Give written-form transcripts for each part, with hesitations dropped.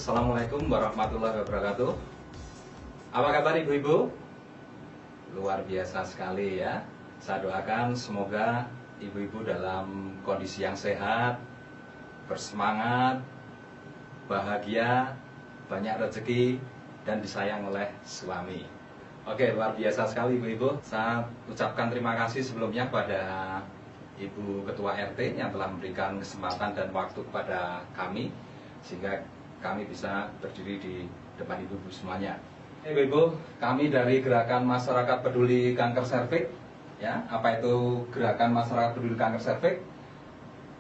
Assalamualaikum warahmatullahi wabarakatuh. Apa kabar ibu-ibu? Luar biasa sekali ya. Saya doakan semoga ibu-ibu dalam kondisi yang sehat, bersemangat, bahagia, banyak rezeki, dan disayang oleh suami. Oke, luar biasa sekali ibu-ibu. Saya ucapkan terima kasih sebelumnya pada Ibu Ketua RT yang telah memberikan kesempatan dan waktu kepada kami sehingga kami bisa berdiri di depan ibu-ibu semuanya. Ibu-ibu, kami dari Gerakan Masyarakat Peduli Kanker Serviks, ya, apa itu Gerakan Masyarakat Peduli Kanker Serviks?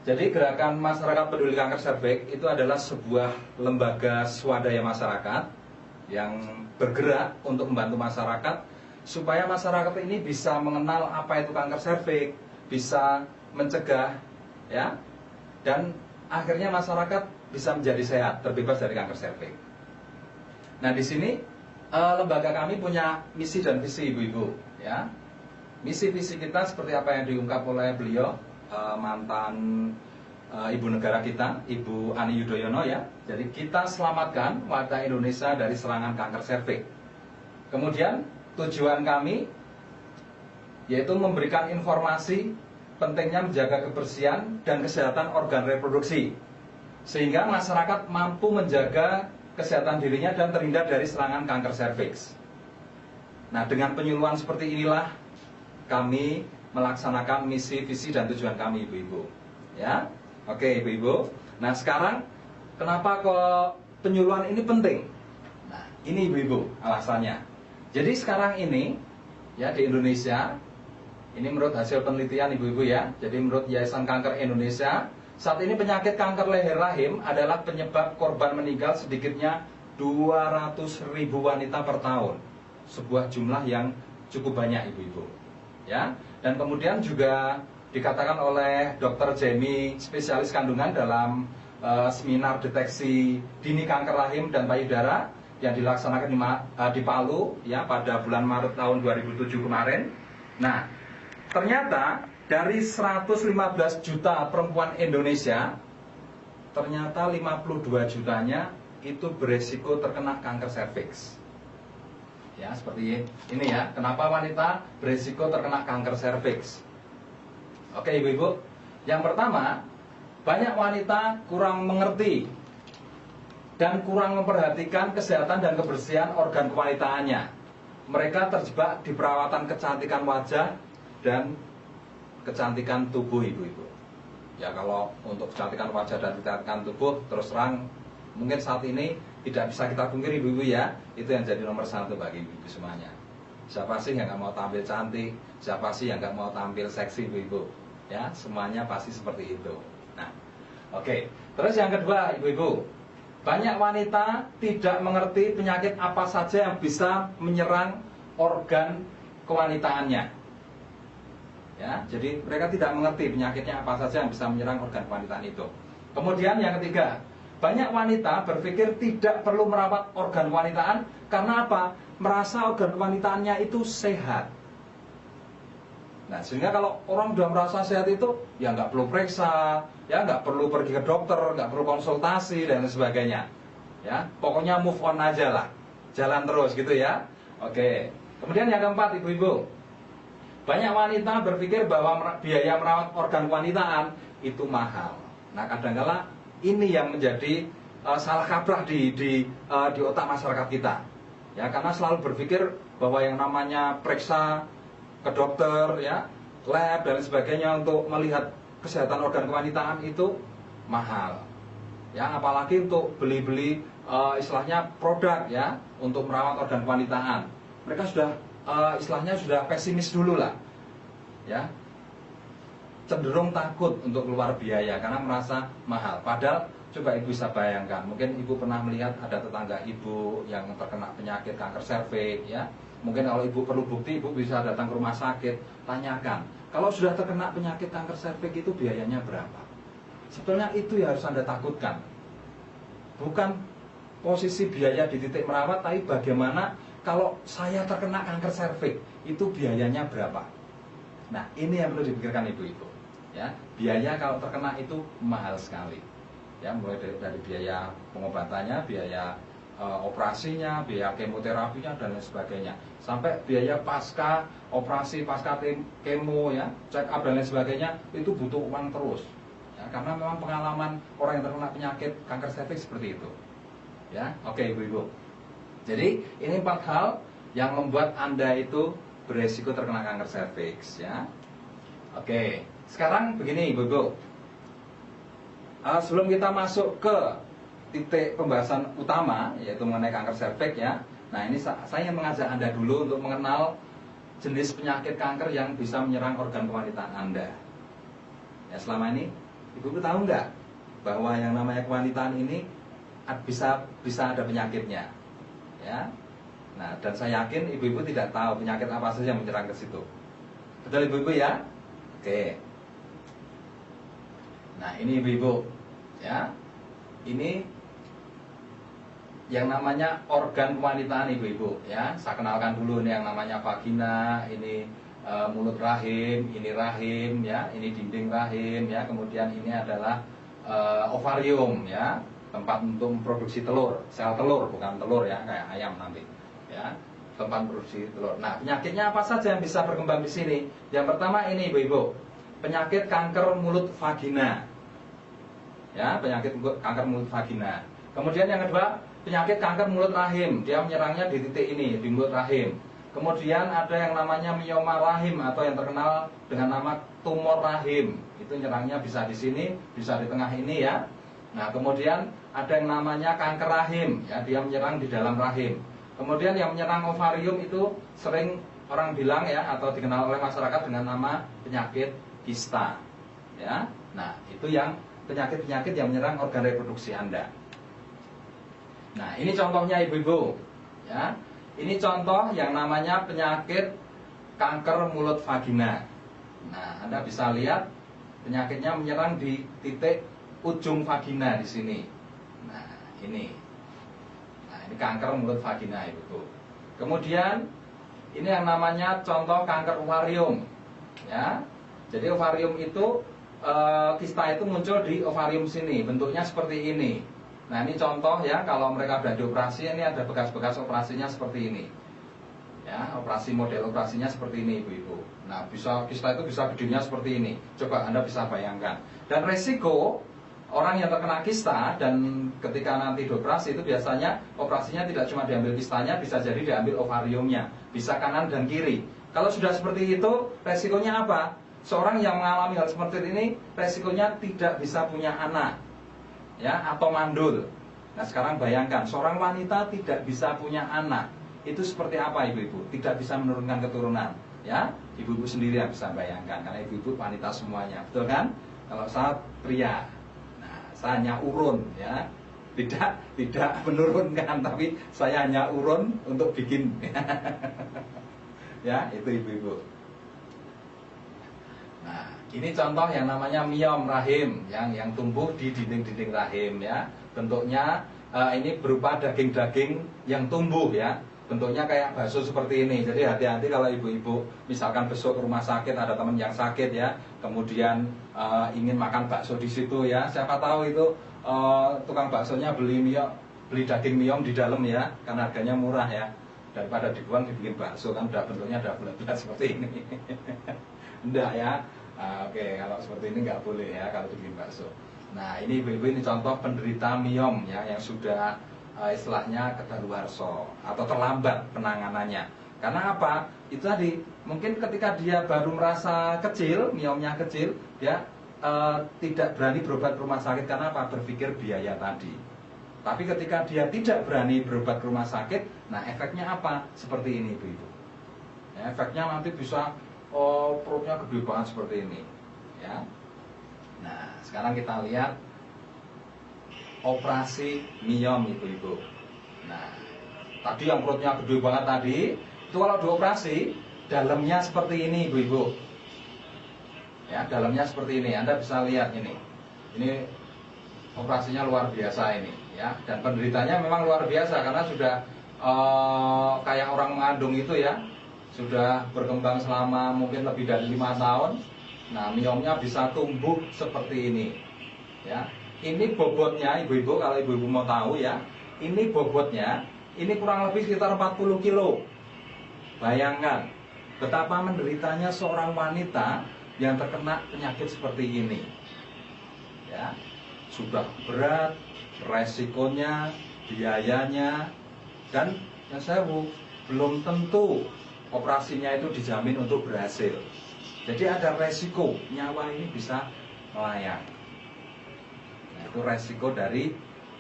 Jadi Gerakan Masyarakat Peduli Kanker Serviks itu adalah sebuah lembaga swadaya masyarakat yang bergerak untuk membantu masyarakat supaya masyarakat ini bisa mengenal apa itu kanker serviks, bisa mencegah, ya, dan akhirnya masyarakat bisa menjadi sehat, terbebas dari kanker serviks. Nah, di sini lembaga kami punya misi dan visi ibu-ibu, ya. Misi visi kita seperti apa yang diungkap oleh beliau, mantan ibu negara kita, Ibu Ani Yudhoyono, ya. Jadi kita selamatkan warga Indonesia dari serangan kanker serviks. Kemudian tujuan kami yaitu memberikan informasi pentingnya menjaga kebersihan dan kesehatan organ reproduksi sehingga masyarakat mampu menjaga kesehatan dirinya dan terhindar dari serangan kanker serviks. Nah, dengan penyuluhan seperti inilah kami melaksanakan misi, visi, dan tujuan kami, ibu-ibu. Ya, oke, ibu-ibu. Nah, sekarang kenapa kok penyuluhan ini penting? Nah, ini ibu-ibu alasannya. Jadi sekarang ini, ya, di Indonesia, ini menurut hasil penelitian ibu-ibu, ya. Jadi menurut Yayasan Kanker Indonesia, saat ini penyakit kanker leher rahim adalah penyebab korban meninggal sedikitnya 200.000 wanita per tahun. Sebuah jumlah yang cukup banyak ibu-ibu, ya. Dan kemudian juga dikatakan oleh Dr. Jamie, spesialis kandungan dalam seminar deteksi dini kanker rahim dan payudara yang dilaksanakan di Palu, ya, pada bulan Maret tahun 2007 kemarin. Nah, ternyata dari 115 juta perempuan Indonesia, ternyata 52 jutanya itu beresiko terkena kanker serviks. Ya, seperti ini, ya. Kenapa wanita beresiko terkena kanker serviks? Oke, ibu-ibu. Yang pertama, banyak wanita kurang mengerti dan kurang memperhatikan kesehatan dan kebersihan organ kewanitaannya. Mereka terjebak di perawatan kecantikan wajah dan kecantikan tubuh, ibu-ibu. Ya, kalau untuk kecantikan wajah dan kecantikan tubuh, terus terang mungkin saat ini tidak bisa kita pungkiri, ibu-ibu, ya. Itu yang jadi nomor satu bagi ibu-ibu semuanya. Siapa sih yang nggak mau tampil cantik? Siapa sih yang nggak mau tampil seksi, ibu-ibu? Ya, semuanya pasti seperti itu. Nah, oke. Terus yang kedua, ibu-ibu, banyak wanita tidak mengerti penyakit apa saja yang bisa menyerang organ kewanitaannya. Ya, jadi mereka tidak mengerti penyakitnya apa saja yang bisa menyerang organ kewanitaan itu. Kemudian yang ketiga, banyak wanita berpikir tidak perlu merawat organ kewanitaan karena apa? Merasa organ kewanitaannya itu sehat. Nah, sehingga kalau orang sudah merasa sehat itu, ya nggak perlu periksa, ya nggak perlu pergi ke dokter, nggak perlu konsultasi dan sebagainya. Ya, pokoknya move on aja lah, jalan terus gitu, ya. Oke. Kemudian yang keempat, ibu-ibu, banyak wanita berpikir bahwa biaya merawat organ kewanitaan itu mahal. Nah, kadang-kala ini yang menjadi salah kaprah di otak masyarakat kita. Ya, karena selalu berpikir bahwa yang namanya periksa ke dokter, ya, lab dan sebagainya untuk melihat kesehatan organ kewanitaan itu mahal. Ya, apalagi untuk beli-beli istilahnya produk, ya, untuk merawat organ kewanitaan. Mereka sudah istilahnya sudah pesimis dulu lah, ya, cenderung takut untuk keluar biaya karena merasa mahal. Padahal coba ibu bisa bayangkan, mungkin ibu pernah melihat ada tetangga ibu yang terkena penyakit kanker serviks, ya. Mungkin kalau ibu perlu bukti, ibu bisa datang ke rumah sakit, tanyakan, kalau sudah terkena penyakit kanker serviks itu biayanya berapa? Sebetulnya itu yang harus Anda takutkan. Bukan posisi biaya di titik merawat, tapi bagaimana kalau saya terkena kanker serviks, itu biayanya berapa? Nah, ini yang perlu dipikirkan ibu-ibu. Ya, biaya kalau terkena itu mahal sekali. ya, mulai dari biaya pengobatannya, biaya operasinya, biaya kemoterapinya dan lain sebagainya, sampai biaya pasca operasi, pasca kemo ya, check up dan lain sebagainya, itu butuh uang terus ya, karena memang pengalaman orang yang terkena penyakit kanker serviks seperti itu ya. Oke ibu-ibu, jadi ini 4 hal yang membuat Anda itu beresiko terkena kanker serviks ya. Oke, sekarang begini ibu-ibu, sebelum kita masuk ke titik pembahasan utama yaitu mengenai kanker serviks ya. Nah ini saya ingin mengajak Anda dulu untuk mengenal jenis penyakit kanker yang bisa menyerang organ kewanitaan Anda. Ya, selama ini ibu-ibu tahu nggak bahwa yang namanya kewanitaan ini bisa ada penyakitnya ya. Nah dan saya yakin ibu-ibu tidak tahu penyakit apa saja yang menyerang ke situ. Betul ibu-ibu ya? Oke. Nah ini ibu-ibu ya, ini yang namanya organ kewanitaan ibu-ibu ya. Saya kenalkan dulu, ini yang namanya vagina, ini mulut rahim, ini rahim ya, ini dinding rahim ya. Kemudian ini adalah ovarium ya, tempat untuk memproduksi telur, sel telur, bukan telur ya kayak ayam nanti ya, tempat produksi telur. Nah penyakitnya apa saja yang bisa berkembang di sini? Yang pertama ini ibu-ibu, penyakit kanker mulut vagina ya, penyakit kanker mulut vagina. Kemudian yang kedua, penyakit kanker mulut rahim, dia menyerangnya di titik ini, di mulut rahim. Kemudian ada yang namanya mioma rahim atau yang terkenal dengan nama tumor rahim. Itu nyerangnya bisa di sini, bisa di tengah ini ya. Nah, kemudian ada yang namanya kanker rahim, ya, dia menyerang di dalam rahim. Kemudian yang menyerang ovarium itu sering orang bilang ya, atau dikenal oleh masyarakat dengan nama penyakit kista. Ya. Nah, itu yang penyakit-penyakit yang menyerang organ reproduksi Anda. Nah, ini contohnya ibu-ibu. Ya. Ini contoh yang namanya penyakit kanker mulut vagina. Nah, Anda bisa lihat penyakitnya menyerang di titik ujung vagina di sini. Nah, ini. Nah, ini kanker mulut vagina, ibu-ibu. Kemudian ini yang namanya contoh kanker ovarium. Ya. Jadi ovarium itu kista itu muncul di ovarium sini, bentuknya seperti ini. Nah ini contoh ya, kalau mereka sudah dioperasi, ini ada bekas-bekas operasinya seperti ini. Ya, operasi model operasinya seperti ini ibu-ibu. Nah bisa kista itu bisa gedenya seperti ini. Coba Anda bisa bayangkan. Dan resiko orang yang terkena kista dan ketika nanti dioperasi itu biasanya operasinya tidak cuma diambil kistanya, bisa jadi diambil ovariumnya, bisa kanan dan kiri. Kalau sudah seperti itu, resikonya apa? Seorang yang mengalami hal seperti ini, resikonya tidak bisa punya anak, ya, atau mandul. Nah sekarang bayangkan, seorang wanita tidak bisa punya anak, itu seperti apa ibu-ibu? Tidak bisa menurunkan keturunan, ya. Ibu-ibu sendiri yang bisa bayangkan, karena ibu-ibu wanita semuanya, betul kan? Kalau saya pria, nah saya hanya urun, ya, tidak menurunkan, tapi saya hanya urun untuk bikin, ya, itu ibu-ibu. Nah, ini contoh yang namanya miom rahim yang tumbuh di dinding-dinding rahim ya. Bentuknya ini berupa daging-daging yang tumbuh ya. Bentuknya kayak bakso seperti ini. Jadi hati-hati kalau ibu-ibu misalkan besok ke rumah sakit, ada teman yang sakit ya, kemudian ingin makan bakso di situ ya. Siapa tahu itu tukang baksonya beli daging miom di dalam ya, karena harganya murah ya. Daripada dibuang dibikin bakso, kan udah bentuknya udah bulat-bulat seperti ini. Enggak ya. Oke, kalau seperti ini nggak boleh ya kalau dibikin bakso. Nah ini ibu-ibu, ini contoh penderita miom ya, yang sudah istilahnya kadaluarsa atau terlambat penanganannya. Karena apa? Itu tadi, mungkin ketika dia baru merasa kecil, miomnya kecil, dia tidak berani berobat ke rumah sakit. Karena apa? Berpikir biaya tadi. Tapi ketika dia tidak berani berobat ke rumah sakit, nah efeknya apa? Seperti ini ibu-ibu ya, efeknya nanti bisa perutnya gede banget seperti ini ya. Nah sekarang kita lihat operasi miom ibu-ibu. Nah tadi yang perutnya gede banget tadi, itu kalau dioperasi dalamnya seperti ini ibu-ibu ya, dalamnya seperti ini. Anda bisa lihat ini operasinya luar biasa ini ya, dan penderitanya memang luar biasa karena sudah kayak orang mengandung itu ya, sudah berkembang selama mungkin lebih dari 5 tahun. Nah miomnya bisa tumbuh seperti ini ya. Ini bobotnya ibu-ibu, kalau ibu-ibu mau tahu ya, ini bobotnya, ini kurang lebih sekitar 40 kilo. Bayangkan betapa menderitanya seorang wanita yang terkena penyakit seperti ini. Ya, sudah berat, resikonya, biayanya, dan yang saya belum tentu operasinya itu dijamin untuk berhasil. Jadi ada resiko nyawa ini bisa melayang. Nah, itu resiko dari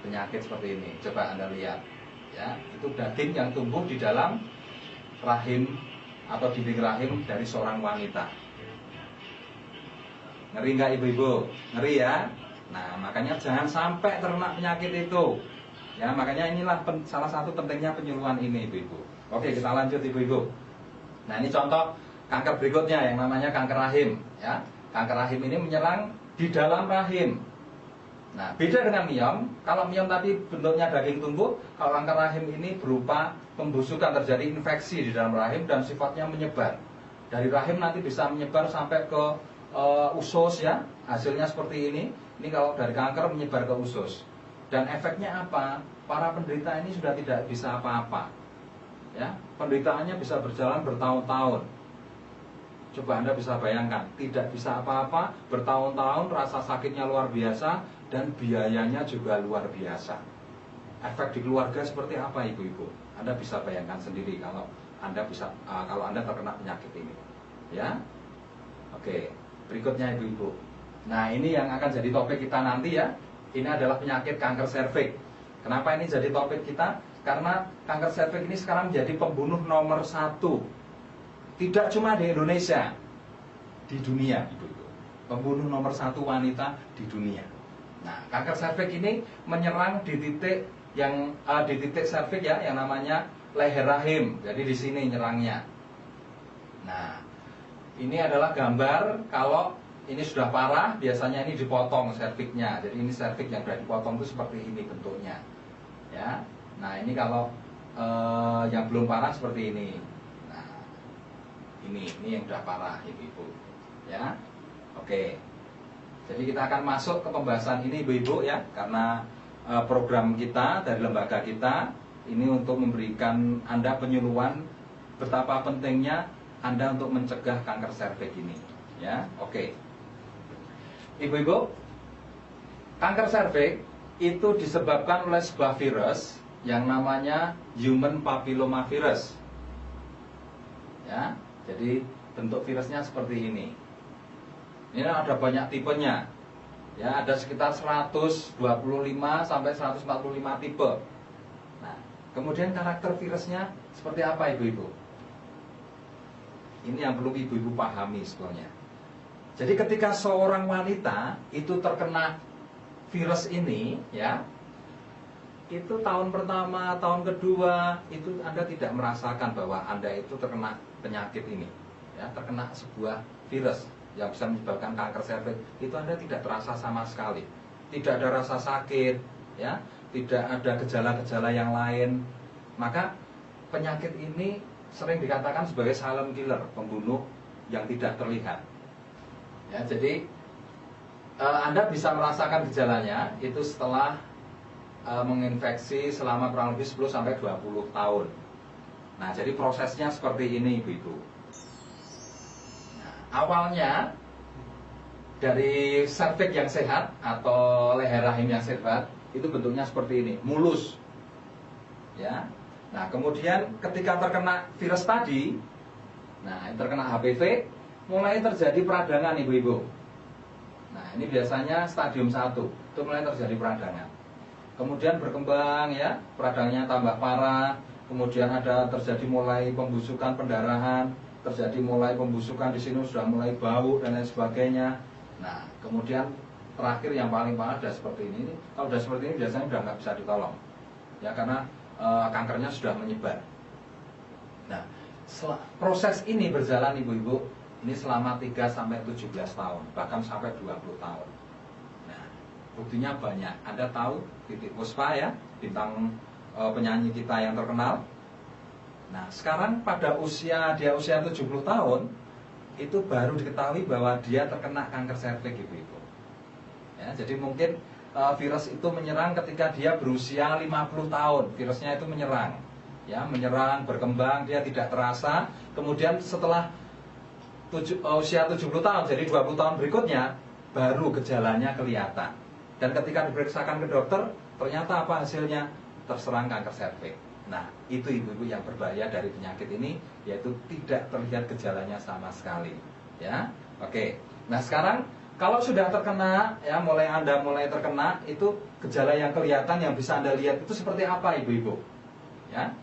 penyakit seperti ini. Coba Anda lihat, ya, itu daging yang tumbuh di dalam rahim atau dinding rahim dari seorang wanita. Ngeri nggak ibu-ibu? Ngeri ya? Nah, makanya jangan sampai terkena penyakit itu. Ya, makanya inilah salah satu pentingnya penyuluhan ini ibu-ibu. Oke, kita lanjut ibu-ibu. Nah, ini contoh kanker berikutnya yang namanya kanker rahim. Ya, kanker rahim ini menyerang di dalam rahim. Nah, beda dengan miom. Kalau miom tadi bentuknya daging tumbuh, kalau kanker rahim ini berupa pembusukan, terjadi infeksi di dalam rahim dan sifatnya menyebar. Dari rahim nanti bisa menyebar sampai ke usus ya. Hasilnya seperti ini. Ini kalau dari kanker menyebar ke usus. Dan efeknya apa? Para penderita ini sudah tidak bisa apa-apa. Ya, penderitaannya bisa berjalan bertahun-tahun. Coba Anda bisa bayangkan, tidak bisa apa-apa, bertahun-tahun, rasa sakitnya luar biasa, dan biayanya juga luar biasa. Efek di keluarga seperti apa ibu-ibu? Anda bisa bayangkan sendiri kalau Anda terkena penyakit ini. Ya, oke. Berikutnya ibu-ibu. Nah, ini yang akan jadi topik kita nanti ya. Ini adalah penyakit kanker serviks. Kenapa ini jadi topik kita? Karena kanker serviks ini sekarang menjadi pembunuh nomor 1. Tidak cuma di Indonesia, di dunia, ibu-ibu. Pembunuh nomor 1 wanita di dunia. Nah, kanker serviks ini menyerang di titik serviks ya, yang namanya leher rahim. Jadi di sini nyerangnya. Nah, ini adalah gambar kalau ini sudah parah, biasanya ini dipotong serviksnya. Jadi ini serviks yang sudah dipotong itu seperti ini bentuknya. Ya. Nah, ini kalau yang belum parah seperti ini. Nah, ini yang sudah parah ibu-ibu. Ya. Oke. Jadi kita akan masuk ke pembahasan ini ibu-ibu ya, karena program kita dari lembaga kita ini untuk memberikan Anda penyuluhan betapa pentingnya Anda untuk mencegah kanker serviks ini. Ya. Oke. Ibu-ibu, kanker serviks itu disebabkan oleh sebuah virus yang namanya human papillomavirus. Ya, jadi bentuk virusnya seperti ini. Ini ada banyak tipenya. Ya, ada sekitar 125 sampai 145 tipe. Nah, kemudian karakter virusnya seperti apa ibu-ibu? Ini yang perlu ibu-ibu pahami sebetulnya. Jadi ketika seorang wanita itu terkena virus ini, ya, itu tahun pertama, tahun kedua, itu Anda tidak merasakan bahwa Anda itu terkena penyakit ini, ya, terkena sebuah virus yang bisa menyebabkan kanker serviks. Itu Anda tidak terasa sama sekali, tidak ada rasa sakit, ya, tidak ada gejala-gejala yang lain. Maka penyakit ini sering dikatakan sebagai silent killer, pembunuh yang tidak terlihat. Ya, jadi Anda bisa merasakan gejalanya itu setelah menginfeksi selama kurang lebih 10 sampai 20 tahun. Nah, jadi prosesnya seperti ini ibu-ibu. Nah, awalnya dari serviks yang sehat atau leher rahim yang sehat itu bentuknya seperti ini, mulus. Ya. Nah, kemudian ketika terkena virus tadi, nah, terkena HPV, mulai terjadi peradangan ibu-ibu. Nah, ini biasanya stadium 1, itu mulai terjadi peradangan. Kemudian berkembang ya, peradangannya tambah parah, kemudian ada terjadi mulai pembusukan pendarahan, terjadi mulai pembusukan di sini sudah mulai bau dan lain sebagainya. Nah, kemudian terakhir yang paling parah sudah seperti ini. Kalau sudah seperti ini biasanya sudah nggak bisa ditolong. Ya, karena kankernya sudah menyebar. Nah, proses ini berjalan ibu-ibu, ini selama 3 sampai 17 tahun, bahkan sampai 20 tahun. Nah, buktinya banyak. Anda tahu Titiek Puspa ya, bintang penyanyi kita yang terkenal. Nah, sekarang pada usia 70 tahun, itu baru diketahui bahwa dia terkena kanker serviks ibu-ibu. Ya, jadi mungkin virus itu menyerang ketika dia berusia 50 tahun. Virusnya itu menyerang, ya, menyerang, berkembang, dia tidak terasa. Kemudian setelah usia 70 tahun, jadi 20 tahun berikutnya, baru gejalanya kelihatan. Dan ketika diperiksakan ke dokter, ternyata apa hasilnya? Terserang kanker serviks. Nah, itu ibu-ibu yang berbahaya dari penyakit ini, yaitu tidak terlihat gejalanya sama sekali. Ya, oke. Nah, sekarang kalau sudah terkena, ya, Anda mulai terkena, itu gejala yang kelihatan yang bisa Anda lihat itu seperti apa, ibu-ibu? Ya,